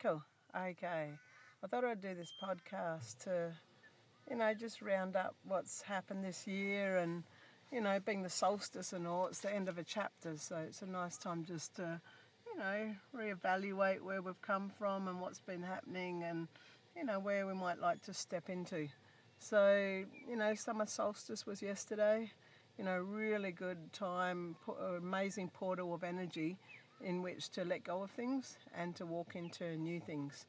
Cool. Okay. I thought I'd do this podcast to, just round up what's happened this year and, being the solstice and all, it's the end of a chapter, so it's a nice time just to, reevaluate where we've come from and what's been happening and, where we might like to step into. So, summer solstice was yesterday, really good time, amazing portal of energy in which to let go of things and to walk into new things.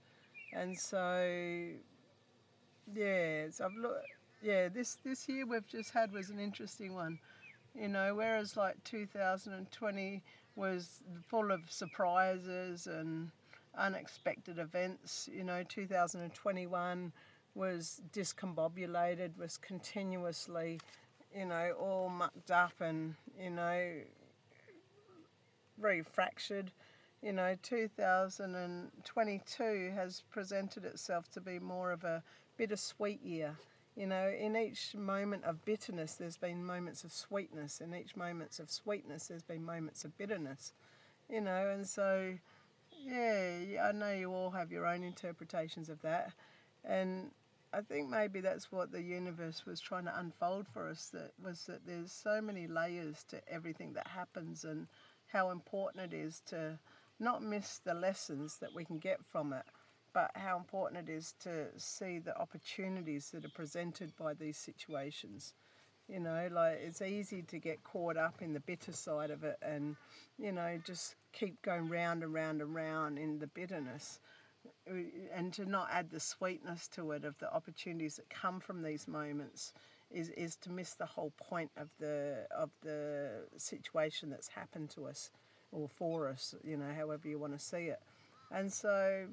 And so, this year we've just had was an interesting one. Whereas like 2020 was full of surprises and unexpected events, 2021 was discombobulated, was continuously, all mucked up and, very fractured. 2022 has presented itself to be more of a bittersweet year. In each moment of bitterness, there's been moments of sweetness. In each moments of sweetness, there's been moments of bitterness. And so, I know you all have your own interpretations of that. And I think maybe that's what the universe was trying to unfold for us, that there's so many layers to everything that happens and how important it is to not miss the lessons that we can get from it, but how important it is to see the opportunities that are presented by these situations. Like it's easy to get caught up in the bitter side of it and, just keep going round and round and round in the bitterness and to not add the sweetness to it of the opportunities that come from these moments is to miss the whole point of the situation that's happened to us or for us, however you want to see it. And so,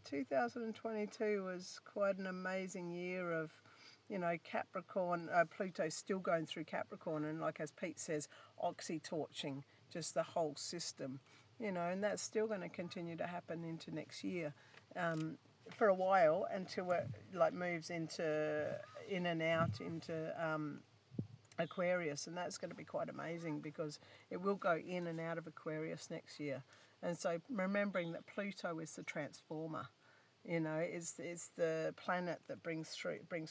2022 was quite an amazing year of, Capricorn, Pluto's still going through Capricorn, and like as Pete says, oxy-torching just the whole system, and that's still going to continue to happen into next year for a while until it like moves into in and out into Aquarius, and that's going to be quite amazing because it will go in and out of Aquarius next year. And so remembering that Pluto is the transformer, it's the planet that brings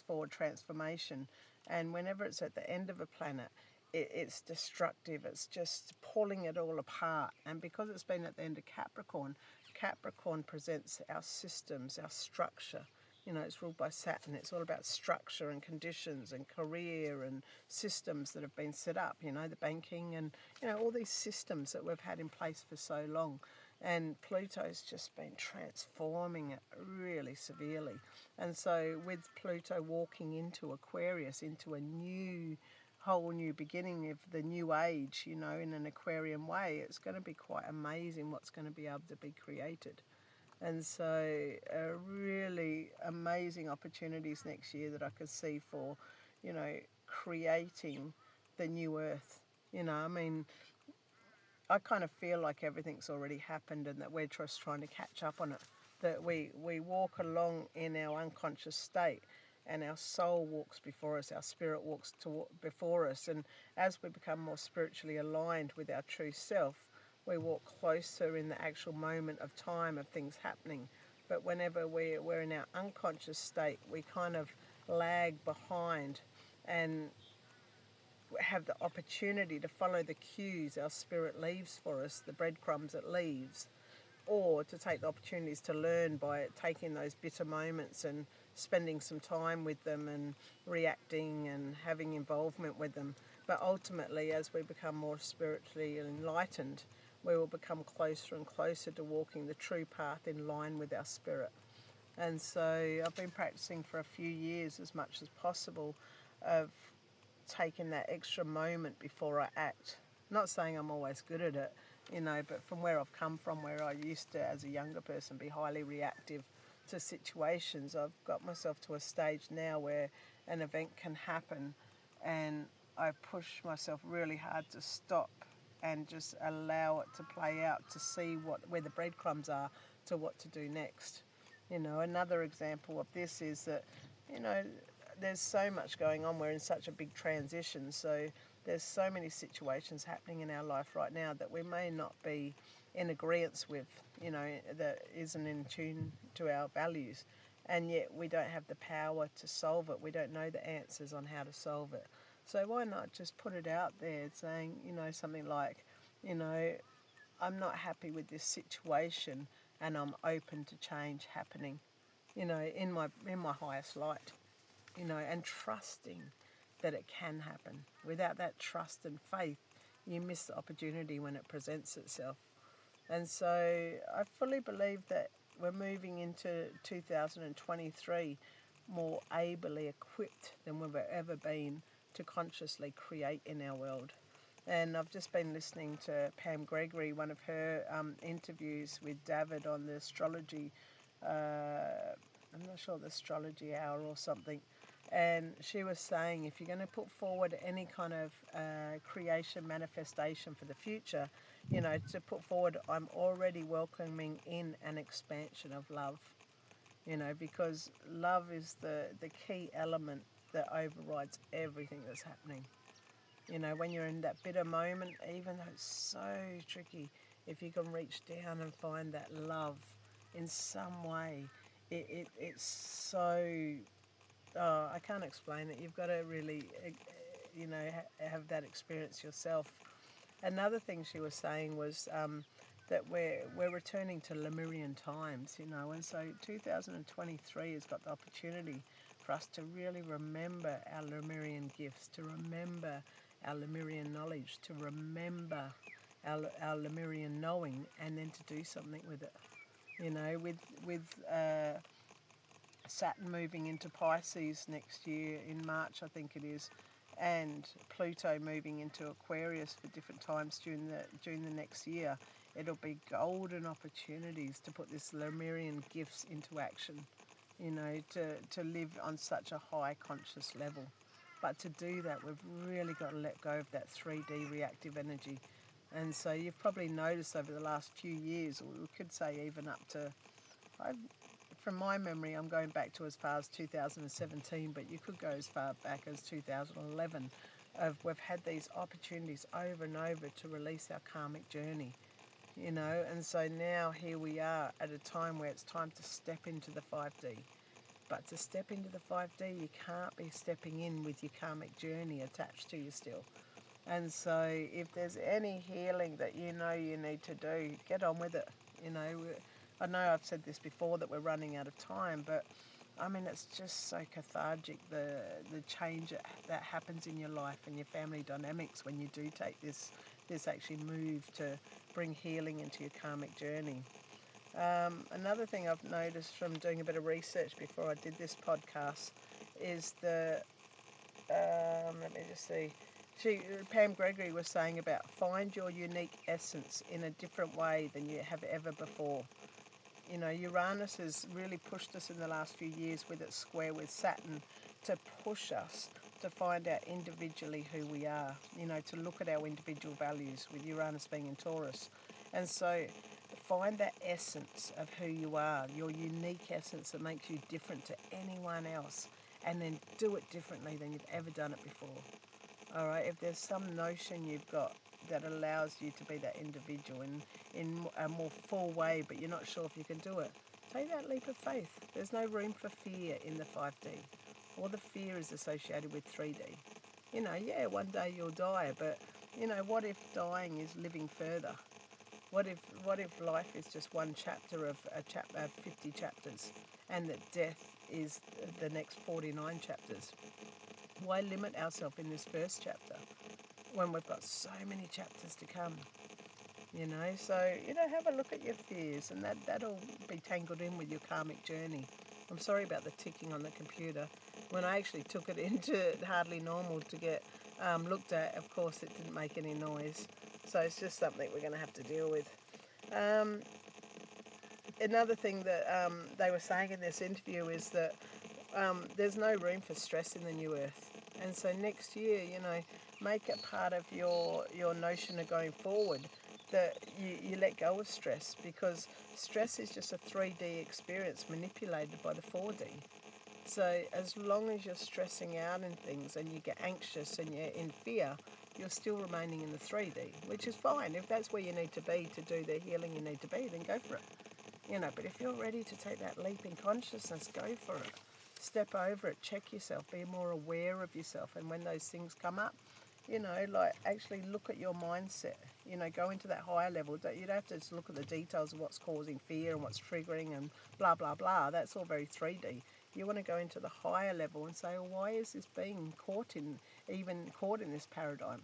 forward transformation, and whenever it's at the end of a planet, it's destructive. It's just pulling it all apart. And because it's been at the end of Capricorn, Capricorn presents our systems, our structure. It's ruled by Saturn. It's all about structure and conditions and career and systems that have been set up, the banking and, all these systems that we've had in place for so long. And Pluto's just been transforming it really severely. And so with Pluto walking into Aquarius, into a whole new beginning of the new age, in an Aquarian way, it's going to be quite amazing what's going to be able to be created. And so really amazing opportunities next year that I could see for, creating the new earth. I kind of feel like everything's already happened and that we're just trying to catch up on it. That we walk along in our unconscious state and our soul walks before us, our spirit walks before us. And as we become more spiritually aligned with our true self, we walk closer in the actual moment of time of things happening. But whenever we're in our unconscious state, we kind of lag behind and have the opportunity to follow the cues our spirit leaves for us, the breadcrumbs it leaves, or to take the opportunities to learn by taking those bitter moments and spending some time with them and reacting and having involvement with them. But ultimately, as we become more spiritually enlightened, we will become closer and closer to walking the true path in line with our spirit. And so I've been practicing for a few years as much as possible of taking that extra moment before I act. Not saying I'm always good at it, but from where I've come from, where I used to, as a younger person, be highly reactive to situations, I've got myself to a stage now where an event can happen and I push myself really hard to stop and just allow it to play out, to see where the breadcrumbs are to what to do next. Another example of this is that, there's so much going on. We're in such a big transition, so there's so many situations happening in our life right now that we may not be in agreement with, that isn't in tune to our values, and yet we don't have the power to solve it. We don't know the answers on how to solve it. So why not just put it out there, saying, something like, you know, I'm not happy with this situation, and I'm open to change happening, in my highest light, and trusting that it can happen. Without that trust and faith, you miss the opportunity when it presents itself. And so I fully believe that we're moving into 2023 more ably equipped than we've ever been to consciously create in our world. And I've just been listening to Pam Gregory, one of her interviews with David on the astrology, I'm not sure, the astrology hour or something. And she was saying, if you're going to put forward any kind of creation manifestation for the future, to put forward, I'm already welcoming in an expansion of love, because love is the key element that overrides everything that's happening. When you're in that bitter moment, even though it's so tricky, if you can reach down and find that love in some way, it's so, I can't explain it. You've got to really, have that experience yourself. Another thing she was saying was that we're returning to Lemurian times, and so 2023 has got the opportunity for us to really remember our Lemurian gifts, to remember our Lemurian knowledge, to remember our Lemurian knowing, and then to do something with it. With Saturn moving into Pisces next year in March, I think it is, and Pluto moving into Aquarius for different times during the next year, it'll be golden opportunities to put this Lemurian gifts into action, to live on such a high conscious level. But to do that, we've really got to let go of that 3D reactive energy. And so you've probably noticed over the last few years, or we could say even up to, from my memory, I'm going back to as far as 2017, but you could go as far back as 2011, we've had these opportunities over and over to release our karmic journey, and so now here we are at a time where it's time to step into the 5D. But to step into the 5D, you can't be stepping in with your karmic journey attached to you still. And so if there's any healing that you need to do, get on with it. I know I've said this before that we're running out of time, but I mean, it's just so cathartic, the change that happens in your life and your family dynamics when you do take this actually move to bring healing into your karmic journey. Another thing I've noticed from doing a bit of research before I did this podcast is let me just see, Pam Gregory was saying about find your unique essence in a different way than you have ever before. Uranus has really pushed us in the last few years with its square with Saturn to push us to find out individually who we are, to look at our individual values, with Uranus being in Taurus. And so find that essence of who you are, your unique essence that makes you different to anyone else, and then do it differently than you've ever done it before. All right, if there's some notion you've got that allows you to be that individual in a more full way, but you're not sure if you can do it, take that leap of faith. There's no room for fear in the 5D. All the fear is associated with 3D. One day you'll die, but what if dying is living further? What if life is just one chapter of 50 chapters, and that death is the next 49 chapters? Why limit ourselves in this first chapter when we've got so many chapters to come? So have a look at your fears, and that'll be tangled in with your karmic journey. I'm sorry about the ticking on the computer. When I actually took it into Hardly Normal to get looked at, of course it didn't make any noise. So it's just something we're going to have to deal with. Another thing that they were saying in this interview is that there's no room for stress in the new earth. And so next year, make it part of your notion of going forward that you let go of stress, because stress is just a 3D experience manipulated by the 4D. So as long as you're stressing out in things and you get anxious and you're in fear, you're still remaining in the 3D, which is fine. If that's where you need to be to do the healing you need to be, then go for it. But if you're ready to take that leap in consciousness, go for it. Step over it, check yourself, be more aware of yourself. And when those things come up, like actually look at your mindset, go into that higher level. You don't have to just look at the details of what's causing fear and what's triggering and blah, blah, blah. That's all very 3D. You want to go into the higher level and say, well, why is this being caught in this paradigm?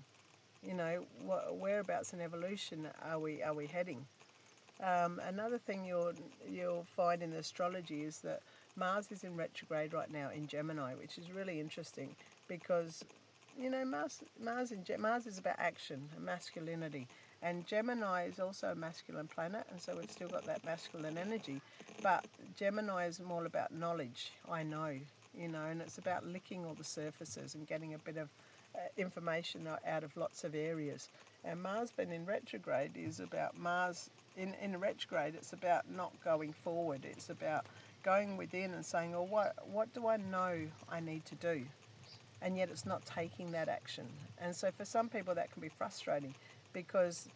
Whereabouts in evolution are we heading? Another thing you'll find in astrology is that Mars is in retrograde right now in Gemini, which is really interesting because Mars is about action and masculinity, and Gemini is also a masculine planet, and so we've still got that masculine energy. But Gemini is more about knowledge. I know, and it's about licking all the surfaces and getting a bit of information out of lots of areas. And Mars being in retrograde is about Mars in retrograde. It's about not going forward. It's about going within and saying, oh, what do I know I need to do? And yet it's not taking that action. And so for some people that can be frustrating because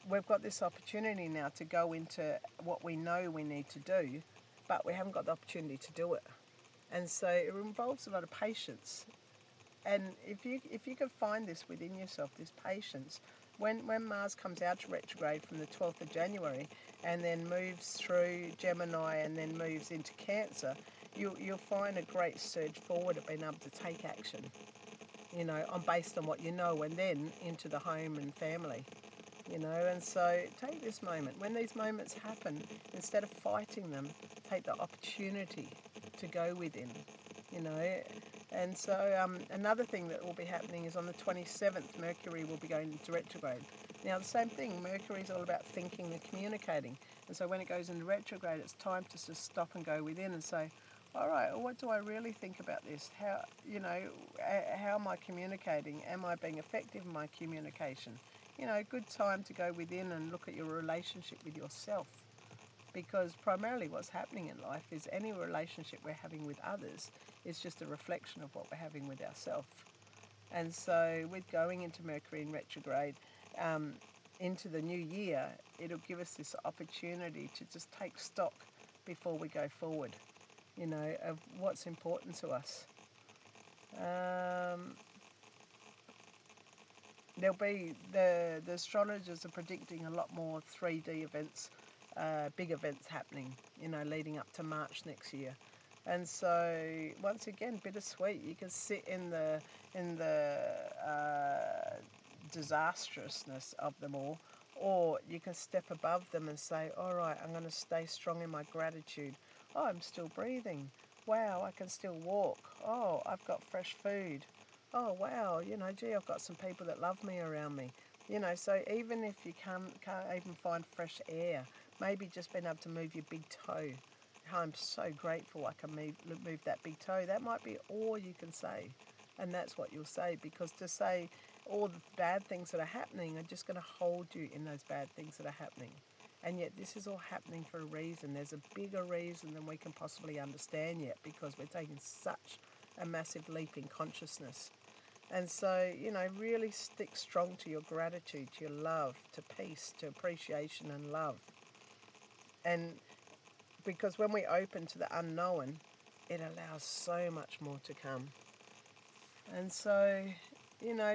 we've got this opportunity now to go into what we know we need to do, but we haven't got the opportunity to do it. And so it involves a lot of patience. And if you can find this within yourself, this patience, when Mars comes out to retrograde from the 12th of January and then moves through Gemini and then moves into Cancer, you'll find a great surge forward of being able to take action, based on what you know, and then into the home and family, and so take this moment. When these moments happen, instead of fighting them, take the opportunity to go within, And so another thing that will be happening is on the 27th, Mercury will be going into retrograde. Now the same thing, Mercury is all about thinking and communicating. And so when it goes into retrograde, it's time to just stop and go within and say, all right, well, what do I really think about this? How am I communicating? Am I being effective in my communication? A good time to go within and look at your relationship with yourself. Because primarily what's happening in life is any relationship we're having with others is just a reflection of what we're having with ourselves. And so with going into Mercury in retrograde, into the new year, it'll give us this opportunity to just take stock before we go forward, of what's important to us. There'll be, the astrologers are predicting a lot more 3D events, big events happening, leading up to March next year. And so once again, bittersweet. You can sit in the disastrousness of them all, or you can step above them and say, all right, I'm going to stay strong in my gratitude. Oh, I'm still breathing. Wow, I can still walk. Oh, I've got fresh food. Oh, wow, gee, I've got some people that love me around me. So even if you can't even find fresh air, maybe just being able to move your big toe. I'm so grateful I can move that big toe. That might be all you can say. And that's what you'll say, because to say all the bad things that are happening are just going to hold you in those bad things that are happening. And yet this is all happening for a reason. There's a bigger reason than we can possibly understand yet, because we're taking such a massive leap in consciousness. And so, really stick strong to your gratitude, to your love, to peace, to appreciation and love. And because when we open to the unknown, it allows so much more to come. And so,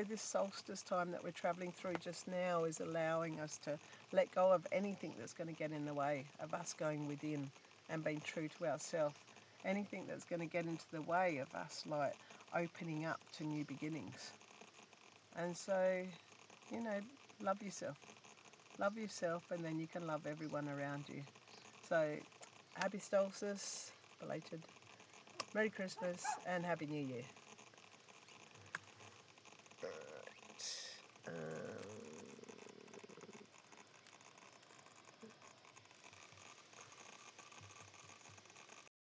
this solstice time that we're travelling through just now is allowing us to let go of anything that's going to get in the way of us going within and being true to ourselves. Anything that's going to get into the way of us, like opening up to new beginnings. And so, love yourself. Love yourself, and then you can love everyone around you. So, happy solstice, belated. Merry Christmas, and Happy New Year.